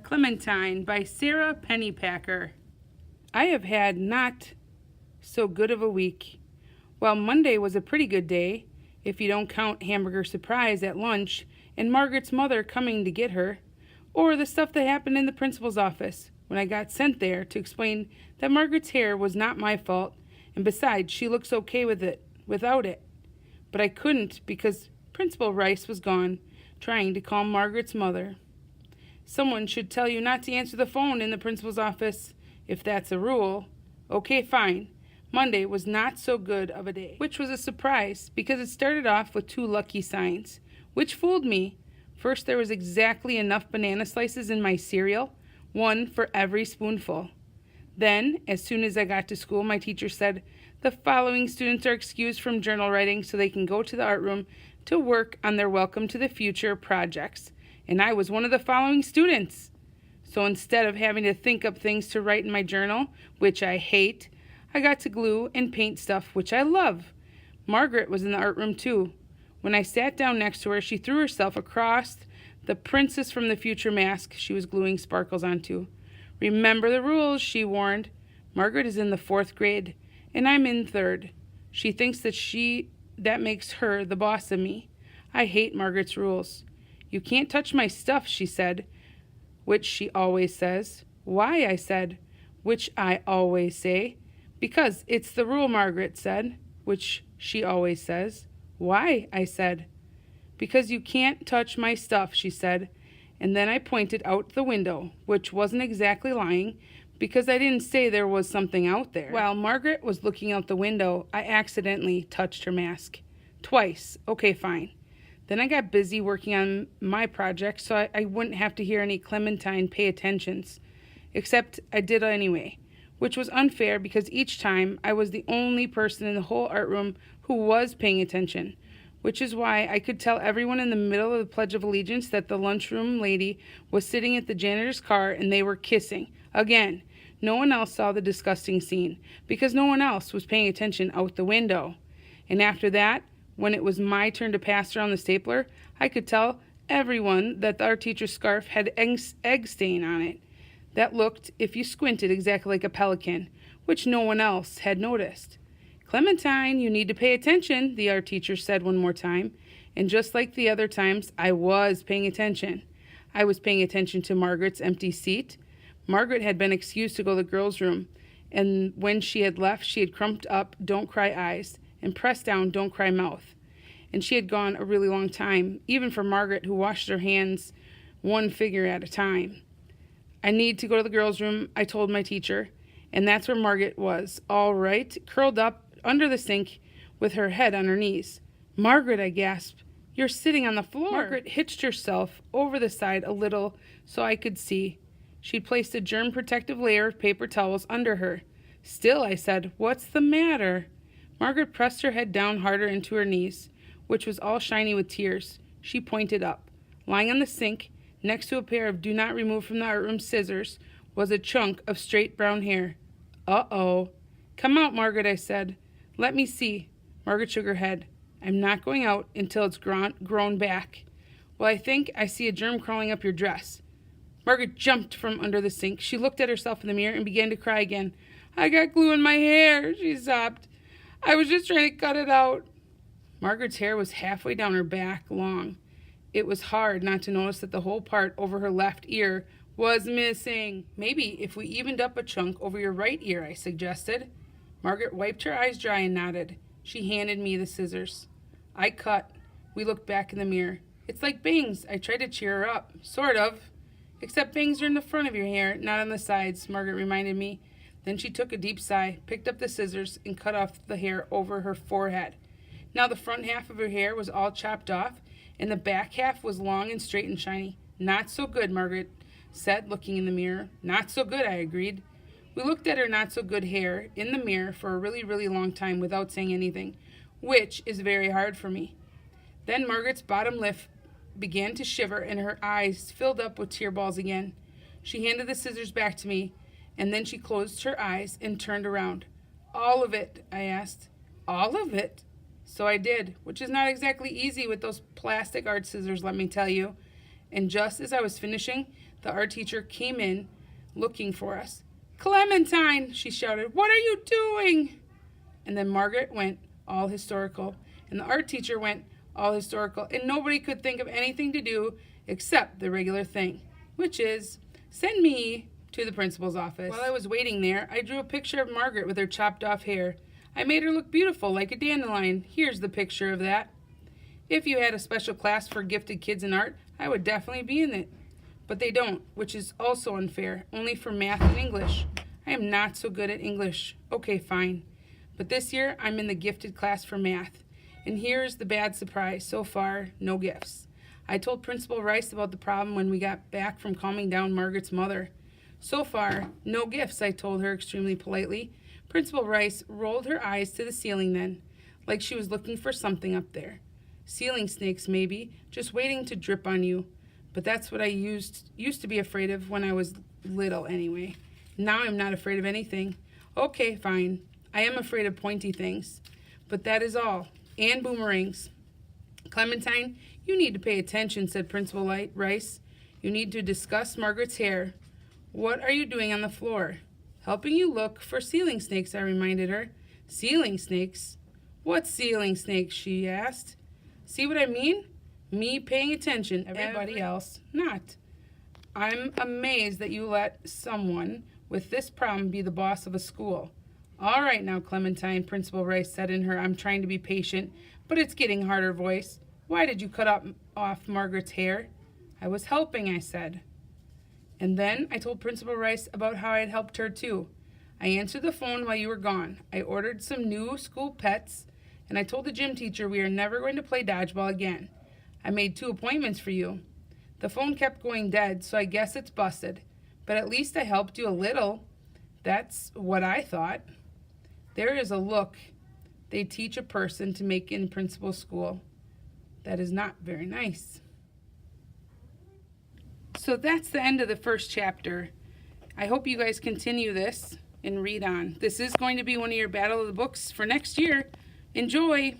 Clementine by Sarah Pennypacker. I have had not so good of a week. Well, Monday was a pretty good day, if you don't count hamburger surprise at lunch and Margaret's mother coming to get her, or the stuff that happened in the principal's office when I got sent there to explain that Margaret's hair was not my fault, and besides, she looks okay without it. But I couldn't because Principal Rice was gone, trying to call Margaret's mother. Someone should tell you not to answer the phone in the principal's office, if that's a rule. Okay, fine. Monday was not so good of a day, which was a surprise because it started off with 2 lucky signs, which fooled me. First, there was exactly enough banana slices in my cereal, 1 for every spoonful. Then, as soon as I got to school, my teacher said, "The following students are excused from journal writing so they can go to the art room to work on their Welcome to the Future projects." And I was one of the following students. So instead of having to think up things to write in my journal, which I hate, I got to glue and paint stuff, which I love. Margaret was in the art room too. When I sat down next to her, she threw herself across the Princess from the Future mask she was gluing sparkles onto. "Remember the rules," she warned. Margaret is in the 4th grade, and I'm in 3rd. She thinks that makes her the boss of me. I hate Margaret's rules. "You can't touch my stuff," she said, which she always says. "Why?" I said, which I always say. "Because it's the rule," Margaret said, which she always says. "Why?" I said. "Because you can't touch my stuff," she said. And then I pointed out the window, which wasn't exactly lying, because I didn't say there was something out there. While Margaret was looking out the window, I accidentally touched her mask. Twice. Okay, fine. Then I got busy working on my project so I wouldn't have to hear any Clementine pay attentions. Except I did anyway, which was unfair because each time I was the only person in the whole art room who was paying attention, which is why I could tell everyone in the middle of the Pledge of Allegiance that the lunchroom lady was sitting at the janitor's car and they were kissing. Again, no one else saw the disgusting scene because no one else was paying attention out the window. And after that, when it was my turn to pass around the stapler, I could tell everyone that our teacher's scarf had egg stain on it. That looked, if you squinted, exactly like a pelican, which no one else had noticed. "Clementine, you need to pay attention," the art teacher said one more time. And just like the other times, I was paying attention. I was paying attention to Margaret's empty seat. Margaret had been excused to go to the girls' room, and when she had left, she had crumped up "Don't Cry" eyes and pressed down "Don't Cry" mouth. And she had gone a really long time, even for Margaret, who washed her hands 1 figure at a time. "I need to go to the girls' room," I told my teacher, and that's where Margaret was, all right, curled up under the sink with her head on her knees. "Margaret," I gasped, "you're sitting on the floor." Margaret hitched herself over the side a little so I could see. She'd placed a germ-protective layer of paper towels under her. "Still," I said, "what's the matter?" Margaret pressed her head down harder into her knees, which was all shiny with tears. She pointed up. Lying on the sink, next to a pair of "Do Not Remove from the Art Room" scissors, was a chunk of straight brown hair. "Uh-oh." "Come out, Margaret," I said. "Let me see." Margaret shook her head. "I'm not going out until it's grown back." "Well, I think I see a germ crawling up your dress." Margaret jumped from under the sink. She looked at herself in the mirror and began to cry again. "I got glue in my hair," she sobbed. "I was just trying to cut it out." Margaret's hair was halfway down her back, long. It was hard not to notice that the whole part over her left ear was missing. "Maybe if we evened up a chunk over your right ear," I suggested. Margaret wiped her eyes dry and nodded. She handed me the scissors. I cut. We looked back in the mirror. "It's like bangs," I tried to cheer her up. "Sort of. Except bangs are in the front of your hair, not on the sides," Margaret reminded me. Then she took a deep sigh, picked up the scissors, and cut off the hair over her forehead. Now the front half of her hair was all chopped off, and the back half was long and straight and shiny. "Not so good," Margaret said, looking in the mirror. "Not so good," I agreed. We looked at her not-so-good hair in the mirror for a really, really long time without saying anything, which is very hard for me. Then Margaret's bottom lip began to shiver, and her eyes filled up with tear balls again. She handed the scissors back to me, and then she closed her eyes and turned around. "All of it?" I asked. "All of it?" So I did, which is not exactly easy with those plastic art scissors, let me tell you. And just as I was finishing, the art teacher came in looking for us. "Clementine," she shouted, "what are you doing?" And then Margaret went all historical, and the art teacher went all historical, and nobody could think of anything to do except the regular thing, which is send me to the principal's office. While I was waiting there, I drew a picture of Margaret with her chopped off hair. I made her look beautiful like a dandelion. Here's the picture of that. If you had a special class for gifted kids in art, I would definitely be in it. But they don't, which is also unfair, only for math and English. I am not so good at English. Okay, fine. But this year, I'm in the gifted class for math. And here's the bad surprise. So far, no gifts. I told Principal Rice about the problem when we got back from calming down Margaret's mother. So far, no gifts, I told her extremely politely. Principal Rice rolled her eyes to the ceiling then, like she was looking for something up there. Ceiling snakes, maybe, just waiting to drip on you. But that's what I used to be afraid of when I was little anyway. Now I'm not afraid of anything. Okay, fine. I am afraid of pointy things. But that is all. And boomerangs. Clementine, you need to pay attention, said Principal Rice. You need to discuss Margaret's hair. What are you doing on the floor? Helping you look for ceiling snakes, I reminded her. Ceiling snakes? What ceiling snakes, she asked. See what I mean? Me paying attention, everybody else not. I'm amazed that you let someone with this problem be the boss of a school. All right now, Clementine, Principal Rice said in her I'm trying to be patient, but it's getting harder voice. Why did you cut off Margaret's hair? I was helping, I said. And then I told Principal Rice about how I had helped her too. I answered the phone while you were gone. I ordered some new school pets, and I told the gym teacher we are never going to play dodgeball again. I made 2 appointments for you. The phone kept going dead, so I guess it's busted. But at least I helped you a little. That's what I thought. There is a look they teach a person to make in principal school. That is not very nice. So that's the end of the first chapter. I hope you guys continue this and read on. This is going to be one of your Battle of the Books for next year. Enjoy!